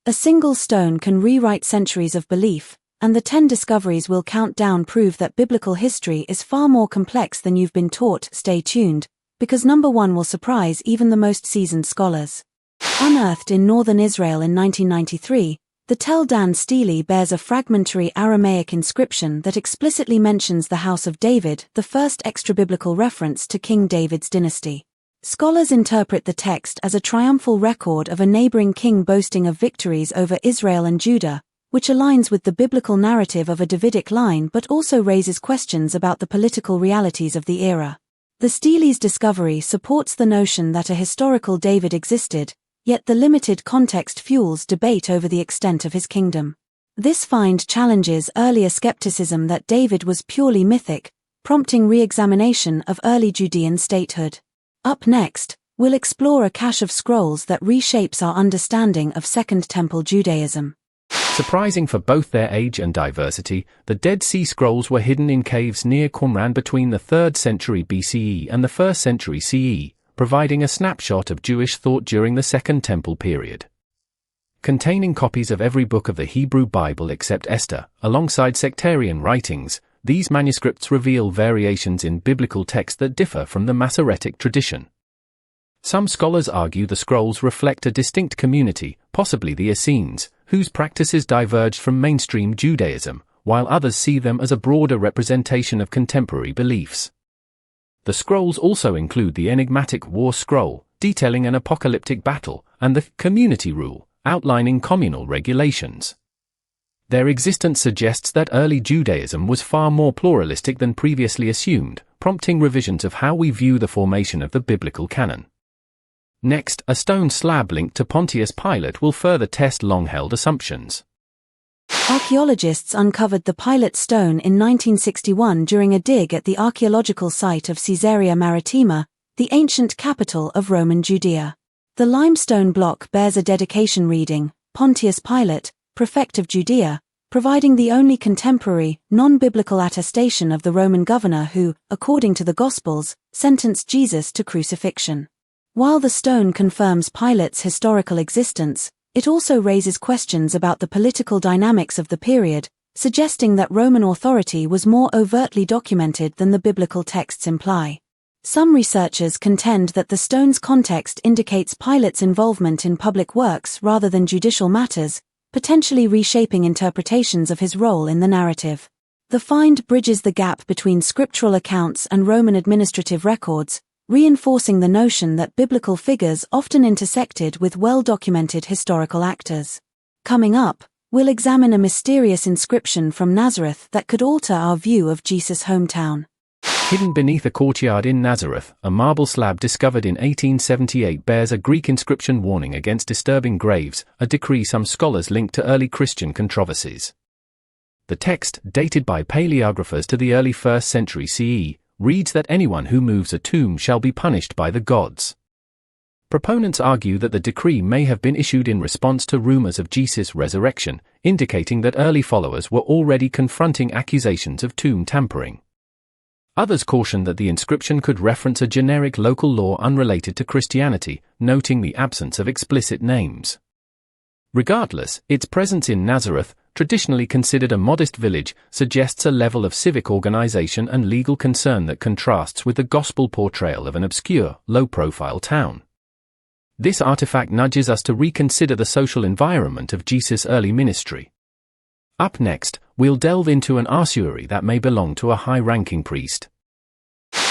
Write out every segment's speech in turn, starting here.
A single stone can rewrite centuries of belief, and the 10 discoveries we'll count down prove that biblical history is far more complex than you've been taught. Stay tuned, because number 1 will surprise even the most seasoned scholars. Unearthed in northern Israel in 1993, the Tel Dan Stele bears a fragmentary Aramaic inscription that explicitly mentions the House of David, the first extra-biblical reference to King David's dynasty. Scholars interpret the text as a triumphal record of a neighboring king boasting of victories over Israel and Judah, which aligns with the biblical narrative of a Davidic line but also raises questions about the political realities of the era. The Stele's discovery supports the notion that a historical David existed, yet the limited context fuels debate over the extent of his kingdom. This find challenges earlier skepticism that David was purely mythic, prompting re-examination of early Judean statehood. Up next, we'll explore a cache of scrolls that reshapes our understanding of Second Temple Judaism. Surprising for both their age and diversity, the Dead Sea Scrolls were hidden in caves near Qumran between the 3rd century BCE and the 1st century CE, providing a snapshot of Jewish thought during the Second Temple period. Containing copies of every book of the Hebrew Bible except Esther, alongside sectarian writings, these manuscripts reveal variations in biblical text that differ from the Masoretic tradition. Some scholars argue the scrolls reflect a distinct community, possibly the Essenes, whose practices diverged from mainstream Judaism, while others see them as a broader representation of contemporary beliefs. The scrolls also include the enigmatic War Scroll, detailing an apocalyptic battle, and the Community Rule, outlining communal regulations. Their existence suggests that early Judaism was far more pluralistic than previously assumed, prompting revisions of how we view the formation of the biblical canon. Next, a stone slab linked to Pontius Pilate will further test long-held assumptions. Archaeologists uncovered the Pilate Stone in 1961 during a dig at the archaeological site of Caesarea Maritima, the ancient capital of Roman Judea. The limestone block bears a dedication reading, Pontius Pilate, Prefect of Judea, providing the only contemporary, non-biblical attestation of the Roman governor who, according to the Gospels, sentenced Jesus to crucifixion. While the stone confirms Pilate's historical existence, it also raises questions about the political dynamics of the period, suggesting that Roman authority was more overtly documented than the biblical texts imply. Some researchers contend that the stone's context indicates Pilate's involvement in public works rather than judicial matters, potentially reshaping interpretations of his role in the narrative. The find bridges the gap between scriptural accounts and Roman administrative records, reinforcing the notion that biblical figures often intersected with well-documented historical actors. Coming up, we'll examine a mysterious inscription from Nazareth that could alter our view of Jesus' hometown. Hidden beneath a courtyard in Nazareth, a marble slab discovered in 1878 bears a Greek inscription warning against disturbing graves, a decree some scholars link to early Christian controversies. The text, dated by paleographers to the early 1st century CE, reads that anyone who moves a tomb shall be punished by the gods. Proponents argue that the decree may have been issued in response to rumors of Jesus' resurrection, indicating that early followers were already confronting accusations of tomb tampering. Others caution that the inscription could reference a generic local law unrelated to Christianity, noting the absence of explicit names. Regardless, its presence in Nazareth, traditionally considered a modest village, suggests a level of civic organization and legal concern that contrasts with the gospel portrayal of an obscure, low-profile town. This artifact nudges us to reconsider the social environment of Jesus' early ministry. Up next, we'll delve into an ossuary that may belong to a high-ranking priest.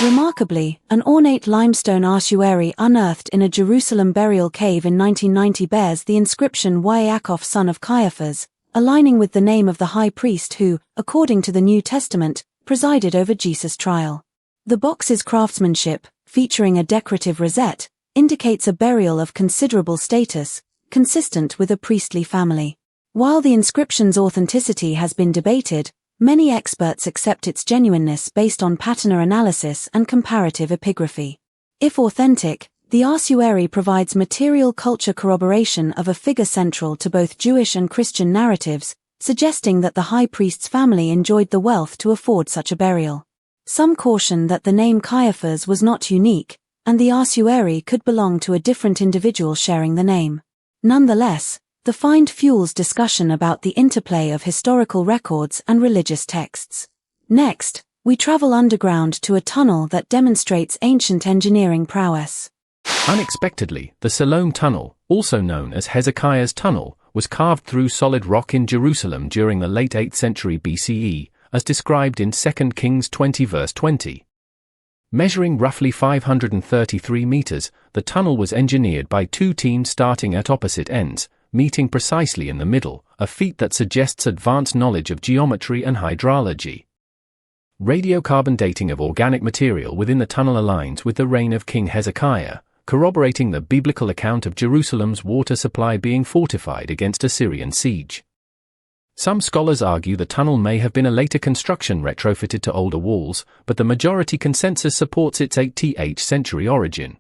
Remarkably, an ornate limestone ossuary unearthed in a Jerusalem burial cave in 1990 bears the inscription Yaakov son of Caiaphas, aligning with the name of the high priest who, according to the New Testament, presided over Jesus' trial. The box's craftsmanship, featuring a decorative rosette, indicates a burial of considerable status, consistent with a priestly family. While the inscription's authenticity has been debated, many experts accept its genuineness based on patina analysis and comparative epigraphy. If authentic, the ossuary provides material culture corroboration of a figure central to both Jewish and Christian narratives, suggesting that the high priest's family enjoyed the wealth to afford such a burial. Some caution that the name Caiaphas was not unique, and the ossuary could belong to a different individual sharing the name. Nonetheless, the find fuels discussion about the interplay of historical records and religious texts. Next, we travel underground to a tunnel that demonstrates ancient engineering prowess. Unexpectedly, the Siloam Tunnel, also known as Hezekiah's Tunnel, was carved through solid rock in Jerusalem during the late 8th century BCE, as described in 2 Kings 20 verse 20. Measuring roughly 533 meters, the tunnel was engineered by two teams starting at opposite ends, meeting precisely in the middle, a feat that suggests advanced knowledge of geometry and hydrology. Radiocarbon dating of organic material within the tunnel aligns with the reign of King Hezekiah, corroborating the biblical account of Jerusalem's water supply being fortified against Assyrian siege. Some scholars argue the tunnel may have been a later construction retrofitted to older walls, but the majority consensus supports its 8th century origin.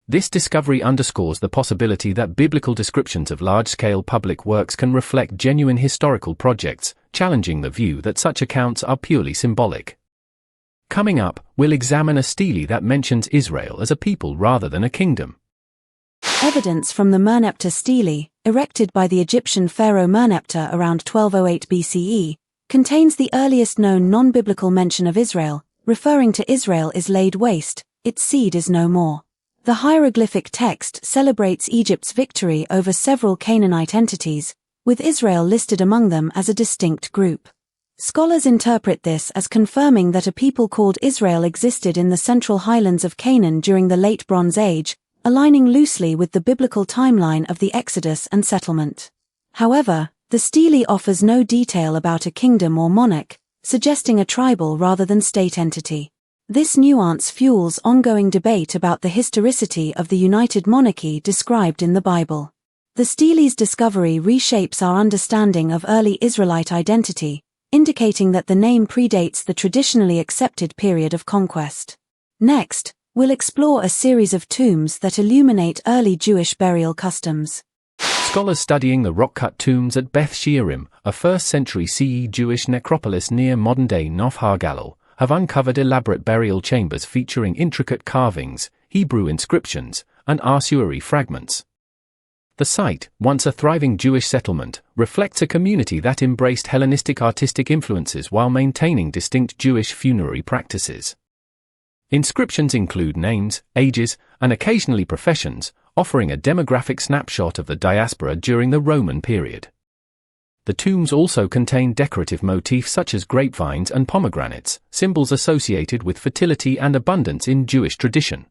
This discovery underscores the possibility that biblical descriptions of large-scale public works can reflect genuine historical projects, challenging the view that such accounts are purely symbolic. Coming up, we'll examine a stele that mentions Israel as a people rather than a kingdom. Evidence from the Merneptah Stele, erected by the Egyptian pharaoh Merneptah around 1208 BCE, contains the earliest known non-biblical mention of Israel, referring to Israel is laid waste, its seed is no more. The hieroglyphic text celebrates Egypt's victory over several Canaanite entities, with Israel listed among them as a distinct group. Scholars interpret this as confirming that a people called Israel existed in the central highlands of Canaan during the Late Bronze Age, aligning loosely with the biblical timeline of the Exodus and settlement. However, the stele offers no detail about a kingdom or monarch, suggesting a tribal rather than state entity. This nuance fuels ongoing debate about the historicity of the united monarchy described in the Bible. The stele's discovery reshapes our understanding of early Israelite identity, indicating that the name predates the traditionally accepted period of conquest. Next, we'll explore a series of tombs that illuminate early Jewish burial customs. Scholars studying the rock-cut tombs at Beth Shearim, a 1st century CE Jewish necropolis near modern-day Nof HaGalil, have uncovered elaborate burial chambers featuring intricate carvings, Hebrew inscriptions, and ossuary fragments. The site, once a thriving Jewish settlement, reflects a community that embraced Hellenistic artistic influences while maintaining distinct Jewish funerary practices. Inscriptions include names, ages, and occasionally professions, offering a demographic snapshot of the diaspora during the Roman period. The tombs also contain decorative motifs such as grapevines and pomegranates, symbols associated with fertility and abundance in Jewish tradition.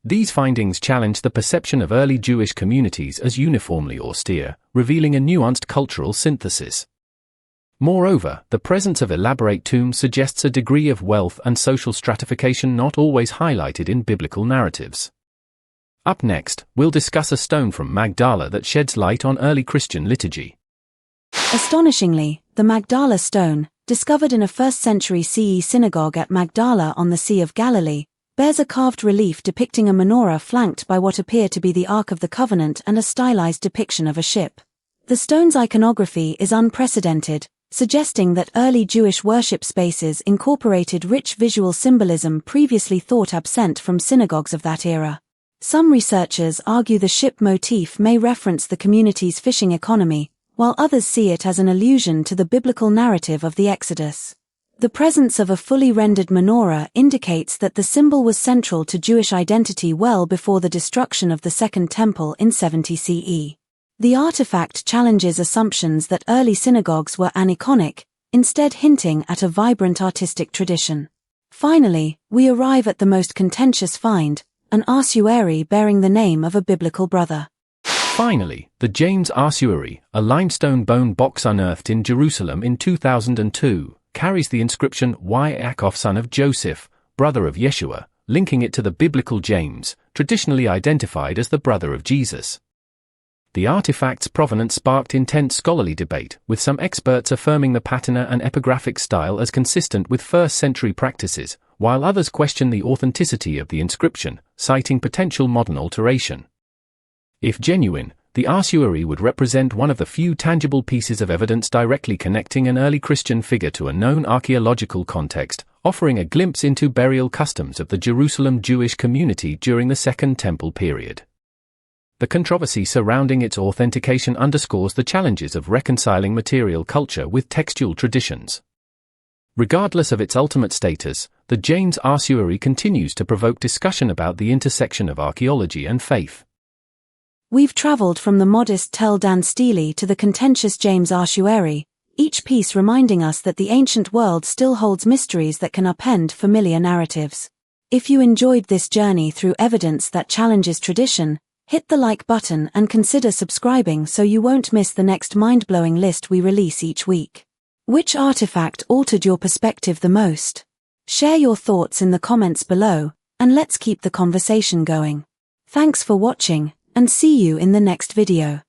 These findings challenge the perception of early Jewish communities as uniformly austere, revealing a nuanced cultural synthesis. Moreover, the presence of elaborate tombs suggests a degree of wealth and social stratification not always highlighted in biblical narratives. Up next, we'll discuss a stone from Magdala that sheds light on early Christian liturgy. Astonishingly, the Magdala Stone, discovered in a 1st century CE synagogue at Magdala on the Sea of Galilee, bears a carved relief depicting a menorah flanked by what appear to be the Ark of the Covenant and a stylized depiction of a ship. The stone's iconography is unprecedented, suggesting that early Jewish worship spaces incorporated rich visual symbolism previously thought absent from synagogues of that era. Some researchers argue the ship motif may reference the community's fishing economy, while others see it as an allusion to the biblical narrative of the Exodus. The presence of a fully rendered menorah indicates that the symbol was central to Jewish identity well before the destruction of the Second Temple in 70 CE. The artifact challenges assumptions that early synagogues were aniconic, instead hinting at a vibrant artistic tradition. Finally, we arrive at the most contentious find, an ossuary bearing the name of a biblical brother. Finally, the James Ossuary, a limestone bone box unearthed in Jerusalem in 2002, carries the inscription Yaakov son of Joseph, brother of Yeshua, linking it to the biblical James, traditionally identified as the brother of Jesus. The artifact's provenance sparked intense scholarly debate, with some experts affirming the patina and epigraphic style as consistent with 1st century practices, while others question the authenticity of the inscription, citing potential modern alteration. If genuine, the ossuary would represent one of the few tangible pieces of evidence directly connecting an early Christian figure to a known archaeological context, offering a glimpse into burial customs of the Jerusalem Jewish community during the Second Temple period. The controversy surrounding its authentication underscores the challenges of reconciling material culture with textual traditions. Regardless of its ultimate status, the James Ossuary continues to provoke discussion about the intersection of archaeology and faith. We've traveled from the modest Tel Dan Stele to the contentious James Ossuary, each piece reminding us that the ancient world still holds mysteries that can upend familiar narratives. If you enjoyed this journey through evidence that challenges tradition, hit the like button and consider subscribing so you won't miss the next mind-blowing list we release each week. Which artifact altered your perspective the most? Share your thoughts in the comments below, and let's keep the conversation going. Thanks for watching, and see you in the next video.